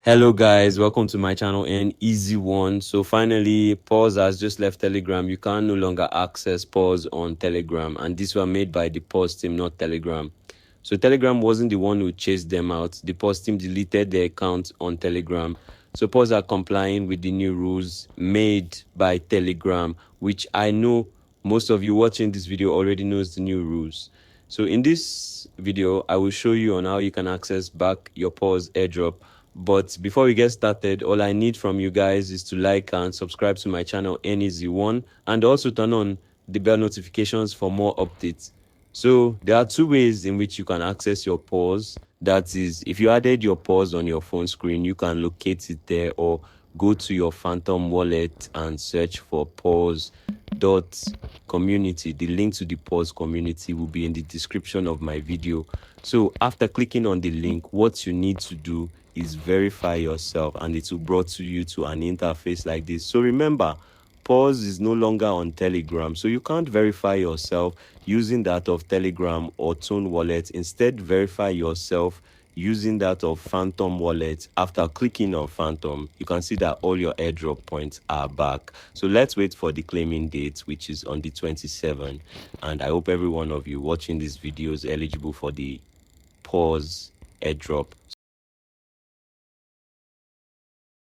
Hello guys, welcome to my channel, an easy one. So finally, PAWS has just left Telegram. You can no longer access PAWS on Telegram, and these were made by the PAWS team, not Telegram. So Telegram wasn't the one who chased them out. The PAWS team deleted their account on Telegram. So PAWS are complying with the new rules made by Telegram, which I know most of you watching this video already knows the new rules. So in this video, I will show you on how you can access back your PAWS airdrop. But before we get started, all I need from you guys is to like and subscribe to my channel, NEZ1, and also turn on the bell notifications for more updates. So there are two ways in which you can access your PAWS. That is, if you added your PAWS on your phone screen, you can locate it there, or go to your Phantom wallet and search for PAWS.community. The link to the PAWS community will be in the description of my video. So after clicking on the link, what you need to do is verify yourself, and it will brought to you to an interface like this. So remember, PAWS is no longer on Telegram, so you can't verify yourself using that of Telegram or Tone Wallet. Instead, verify yourself using that of Phantom Wallet. After clicking on Phantom, you can see that all your airdrop points are back. So let's wait for the claiming date, which is on the 27th. And I hope every one of you watching this video is eligible for the PAWS airdrop.